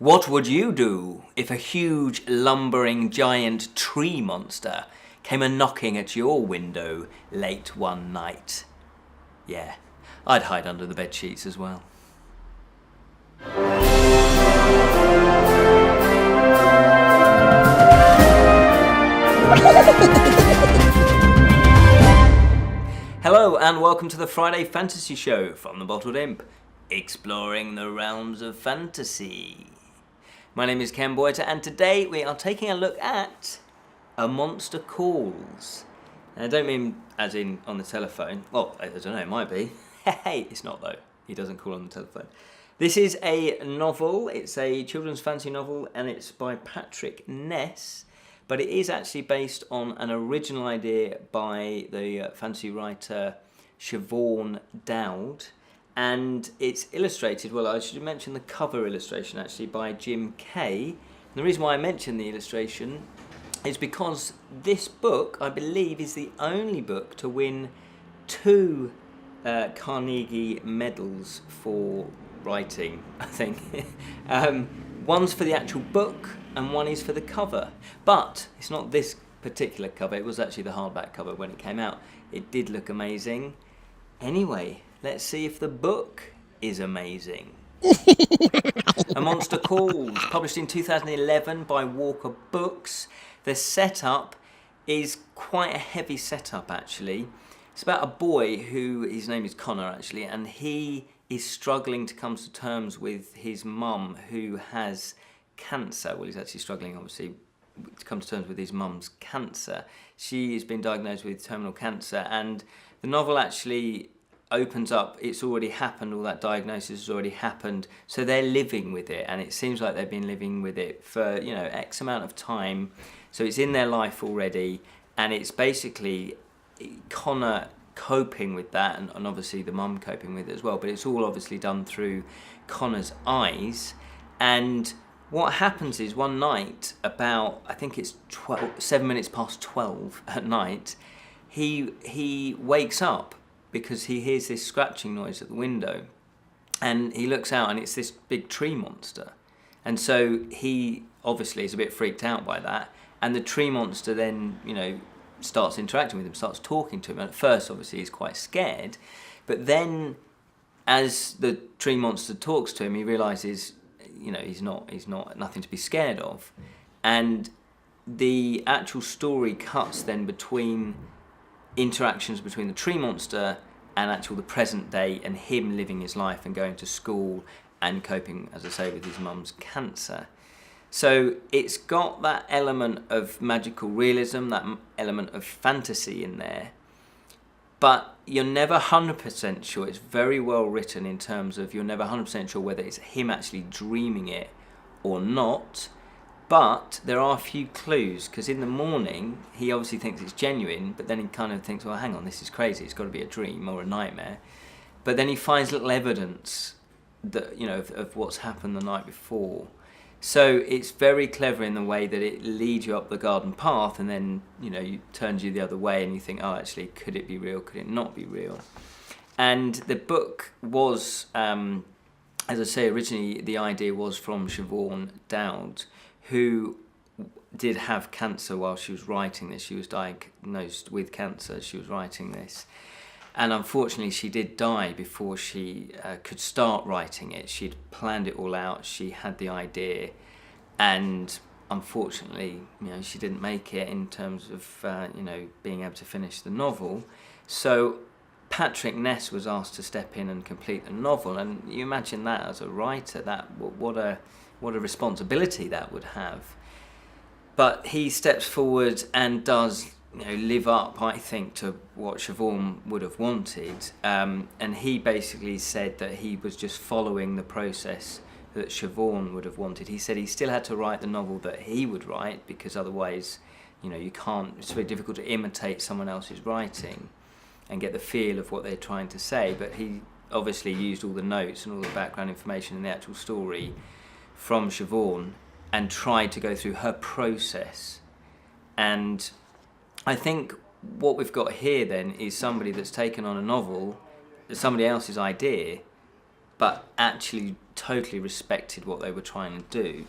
What would you do if a huge, lumbering, giant tree monster came a-knocking at your window late one night? Yeah, I'd hide under the bedsheets as well. Hello and welcome to the Friday Fantasy Show from the Bottled Imp, exploring the realms of fantasy. My name is Ken Boyter and today we are taking a look at A Monster Calls. And I don't mean as in on the telephone. Well, I don't know, it might be. Hey, it's not though. He doesn't call on the telephone. This is a novel. It's a children's fantasy novel and it's by Patrick Ness. But it is actually based on an original idea by the fantasy writer Siobhan Dowd. And it's illustrated, well, I should mention the cover illustration actually by Jim Kay. And the reason why I mention the illustration is because this book, I believe, is the only book to win 2 Carnegie medals for writing, I think. One's for the actual book and one is for the cover. But it's not this particular cover, it was actually the hardback cover when it came out. It did look amazing. Anyway, let's see if the book is amazing. A Monster Calls, published in 2011 by Walker Books. The setup is quite a heavy setup actually. It's about a boy who, his name is Conor actually, and he is struggling to come to terms with his mum who has cancer. Well, he's actually struggling obviously to come to terms with his mum's cancer. She has been diagnosed with terminal cancer and the novel actually opens up, it's already happened, all that diagnosis has already happened, so they're living with it and it seems like they've been living with it for, you know, X amount of time, so it's in their life already and it's basically Conor coping with that and obviously the mum coping with it as well, but it's all obviously done through Conor's eyes. And what happens is one night about, I think it's 7 minutes past 12 at night, he wakes up because he hears this scratching noise at the window and he looks out and it's this big tree monster. And so he obviously is a bit freaked out by that and the tree monster then, you know, starts interacting with him, starts talking to him. And at first obviously he's quite scared, but then as the tree monster talks to him he realises, you know, he's not nothing to be scared of. And the actual story cuts then between interactions between the tree monster and actual the present day and him living his life and going to school and coping, as I say, with his mum's cancer. So it's got that element of magical realism, that element of fantasy in there, but you're never 100% sure. It's very well written in terms of you're never 100% sure whether it's him actually dreaming it or not. But there are a few clues, because in the morning he obviously thinks it's genuine, but then he kind of thinks, well, hang on, this is crazy, it's got to be a dream or a nightmare. But then he finds little evidence that, you know, of what's happened the night before. So it's very clever in the way that it leads you up the garden path and then, you know, you turns you the other way and you think, oh, actually, could it be real? Could it not be real? And the book was, as I say, originally the idea was from Siobhan Dowd, who did have cancer while she was writing this. She was diagnosed with cancer as she was writing this. And unfortunately, she did die before she could start writing it. She'd planned it all out. She had the idea. And unfortunately, you know, she didn't make it in terms of, you know, being able to finish the novel. So Patrick Ness was asked to step in and complete the novel. And you imagine that as a writer, that what a responsibility that would have. But he steps forward and does, you know, live up, I think, to what Siobhan would have wanted. And he basically said that he was just following the process that Siobhan would have wanted. He said he still had to write the novel that he would write because otherwise, you know, you can't, it's very difficult to imitate someone else's writing and get the feel of what they're trying to say. But he obviously used all the notes and all the background information in the actual story from Siobhan and tried to go through her process. And I think what we've got here then is somebody that's taken on a novel, somebody else's idea, but actually totally respected what they were trying to do.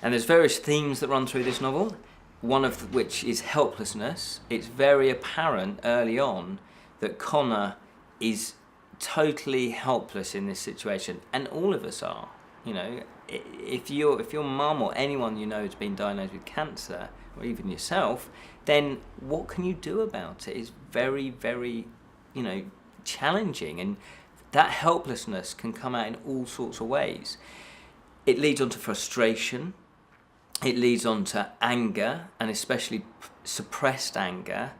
And there's various themes that run through this novel, one of which is helplessness. It's very apparent early on that Conor is totally helpless in this situation, and all of us are. You know, if your mum or anyone you know has been diagnosed with cancer, or even yourself, then what can you do about it? It's very, very, you know, challenging, and that helplessness can come out in all sorts of ways. It leads on to frustration, it leads on to anger, and especially suppressed anger,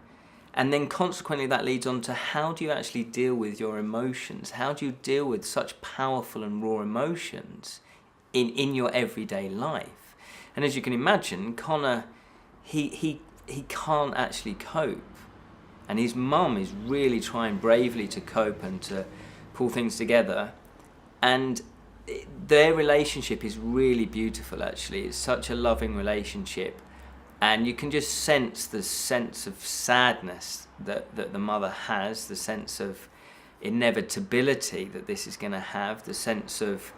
and then consequently that leads on to how do you actually deal with your emotions? How do you deal with such powerful and raw emotions in your everyday life? And as you can imagine, Conor, he can't actually cope, and his mum is really trying bravely to cope and to pull things together, and their relationship is really beautiful. Actually, it's such a loving relationship, and you can just sense the sense of sadness that the mother has, the sense of inevitability that this is going to have, the sense of,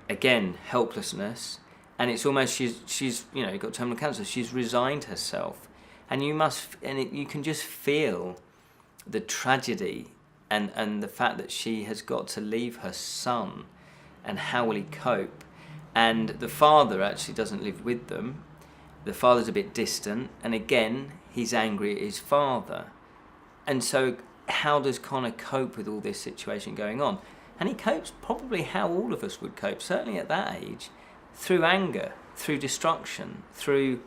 again, helplessness. And it's almost she's you know, got terminal cancer. She's resigned herself, and you can just feel the tragedy and the fact that she has got to leave her son, and how will he cope? And the father actually doesn't live with them. The father's a bit distant, and again he's angry at his father. And so how does Conor cope with all this situation going on? And he copes probably how all of us would cope, certainly at that age, through anger, through destruction, through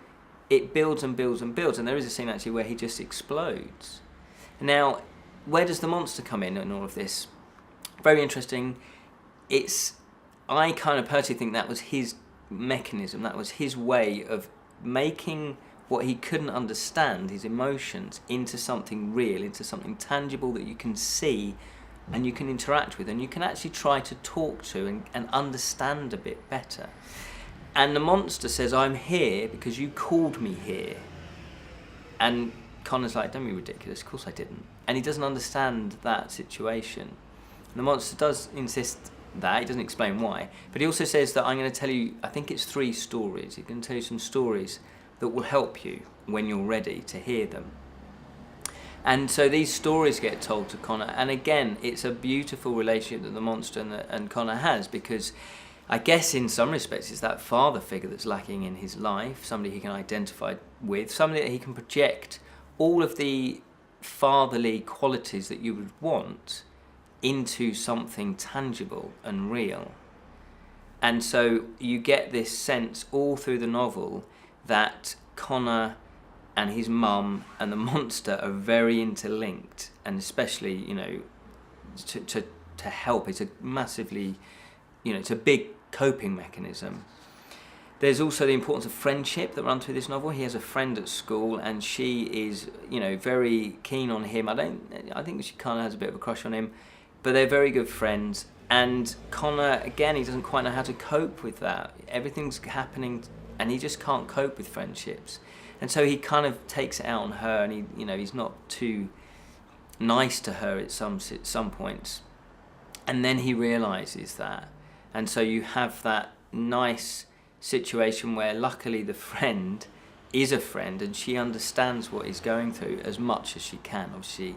it builds and builds and builds. And there is a scene actually where he just explodes. Now, where does the monster come in all of this? Very interesting. I kind of personally think that was his mechanism, that was his way of making what he couldn't understand, his emotions, into something real, into something tangible that you can see and you can interact with, and you can actually try to talk to and understand a bit better. And the monster says, I'm here because you called me here. And Conor's like, don't be ridiculous, of course I didn't. And he doesn't understand that situation. And the monster does insist that, he doesn't explain why, but he also says that I'm going to tell you, I think it's 3 stories. He's going to tell you some stories that will help you when you're ready to hear them. And so these stories get told to Conor, and again, it's a beautiful relationship that the monster and Conor has, because I guess in some respects it's that father figure that's lacking in his life, somebody he can identify with, somebody that he can project all of the fatherly qualities that you would want into something tangible and real. And so you get this sense all through the novel that Conor and his mum and the monster are very interlinked, and especially, you know, to help. It's a massively, you know, it's a big coping mechanism. There's also the importance of friendship that runs through this novel. He has a friend at school, and she is, you know, very keen on him. I think she kind of has a bit of a crush on him, but they're very good friends. And Conor, again, he doesn't quite know how to cope with that. Everything's happening, and he just can't cope with friendships. And so he kind of takes it out on her, and he's not too nice to her at some points. And then he realises that, and so you have that nice situation where luckily the friend is a friend, and she understands what he's going through as much as she can. Obviously,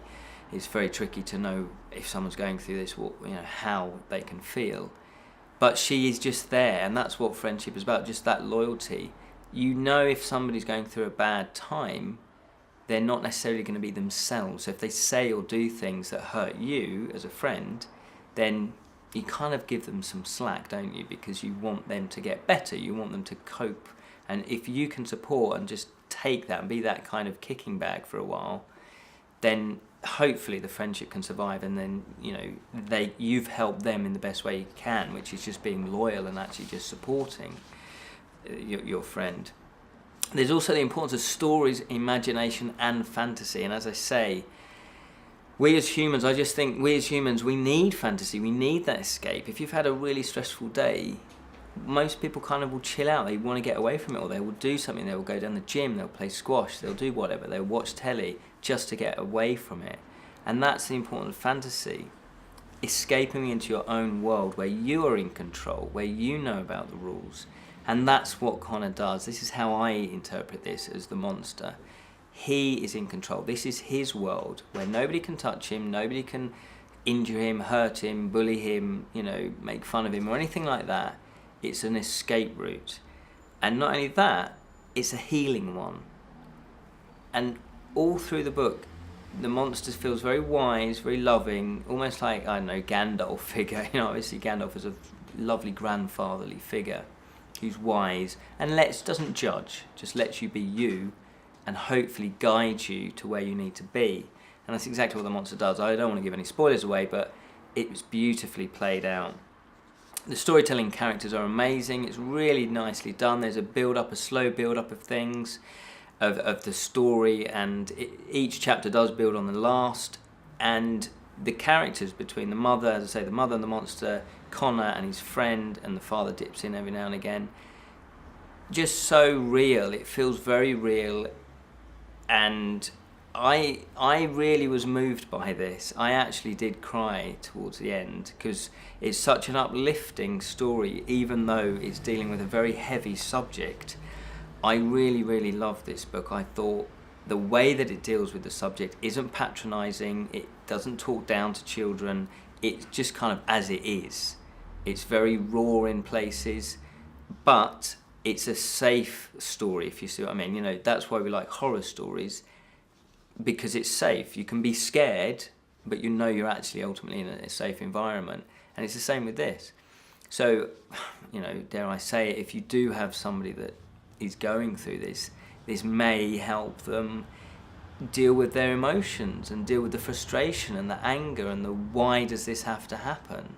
it's very tricky to know if someone's going through this, how they can feel. But she is just there, and that's what friendship is about, just that loyalty. You know, if somebody's going through a bad time, they're not necessarily going to be themselves. So if they say or do things that hurt you as a friend, then you kind of give them some slack, don't you? Because you want them to get better, you want them to cope. And if you can support and just take that and be that kind of kicking bag for a while, then hopefully the friendship can survive, and then, you know, you've helped them in the best way you can, which is just being loyal and actually just supporting your friend. There's also the importance of stories, imagination and fantasy. And as I say, we as humans, I just think we as humans, we need fantasy, we need that escape. If you've had a really stressful day, most people kind of will chill out, they want to get away from it, or they will do something, they will go down the gym, they'll play squash, they'll do whatever, they'll watch telly just to get away from it. And that's the importance of fantasy. escaping into your own world where you are in control, where you know about the rules. And that's what Conor does. This is how I interpret this as the monster. He is in control. This is his world where nobody can touch him, nobody can injure him, hurt him, bully him, make fun of him or anything like that. It's an escape route. And not only that, it's a healing one. And all through the book, the monster feels very wise, very loving, almost like, I don't know, Gandalf figure. Obviously Gandalf is a lovely grandfatherly figure who's wise and doesn't judge, just lets you be you and hopefully guide you to where you need to be. And that's exactly what the monster does. I don't want to give any spoilers away, but it was beautifully played out. The storytelling characters are amazing. It's really nicely done. There's a slow build-up of things, of the story, and each chapter does build on the last. And the characters between the mother, as I say, the mother and the monster, Conor and his friend, and the father dips in every now and again, just so real. It feels very real, and I really was moved by this. I actually did cry towards the end because it's such an uplifting story, even though it's dealing with a very heavy subject. I really, really love this book. I thought the way that it deals with the subject isn't patronising. It doesn't talk down to children. It's just kind of as it is. It's very raw in places, but it's a safe story, if you see what I mean. That's why we like horror stories, because it's safe. You can be scared, but you're actually ultimately in a safe environment. And it's the same with this. So, dare I say it, if you do have somebody that is going through this may help them deal with their emotions and deal with the frustration and the anger and the why does this have to happen.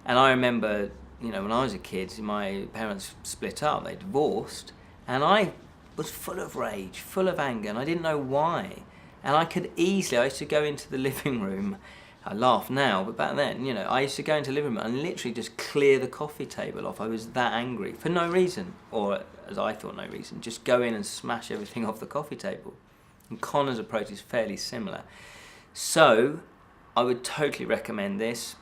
And I remember, when I was a kid, my parents split up, they divorced, and I was full of rage, full of anger, and I didn't know why. And I used to go into the living room, I laugh now, but back then, I used to go into the living room and literally just clear the coffee table off. I was that angry for no reason, or as I thought, no reason. Just go in and smash everything off the coffee table. And Conor's approach is fairly similar. So, I would totally recommend this.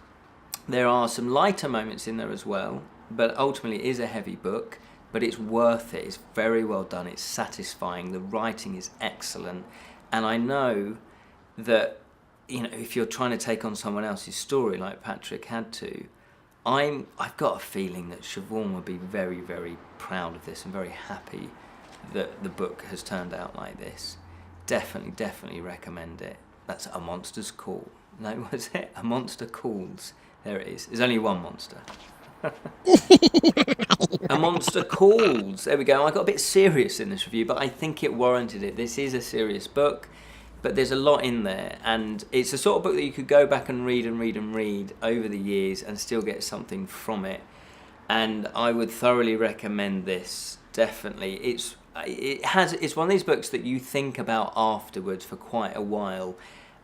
There are some lighter moments in there as well, but ultimately it is a heavy book, but it's worth it. It's very well done. It's satisfying. The writing is excellent. And I know that, if you're trying to take on someone else's story like Patrick had to, I've got a feeling that Siobhan would be very, very proud of this and very happy that the book has turned out like this. Definitely recommend it. That's A Monster's Call. No, what's it? A Monster Calls. There it is. There's only one monster. A Monster Calls. There we go. I got a bit serious in this review, but I think it warranted it. This is a serious book, but there's a lot in there, and it's the sort of book that you could go back and read over the years and still get something from it. And I would thoroughly recommend this. Definitely. It's one of these books that you think about afterwards for quite a while,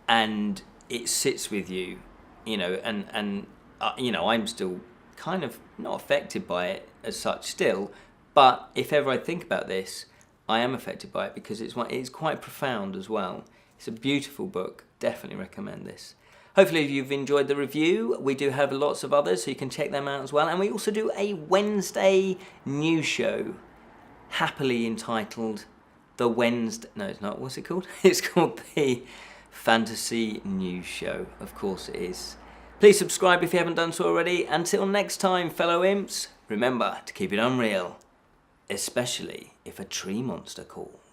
and it sits with you, and I'm still kind of not affected by it as such still, but if ever I think about this, I am affected by it because it's quite profound as well. It's a beautiful book. Definitely recommend this. Hopefully you've enjoyed the review. We do have lots of others, so you can check them out as well. And we also do a Wednesday news show, happily entitled The Wednesday... No, it's not. What's it called? It's called the Fantasy News Show. Of course it is. Please subscribe if you haven't done so already. Until next time, fellow imps, remember to keep it unreal, especially if a tree monster calls.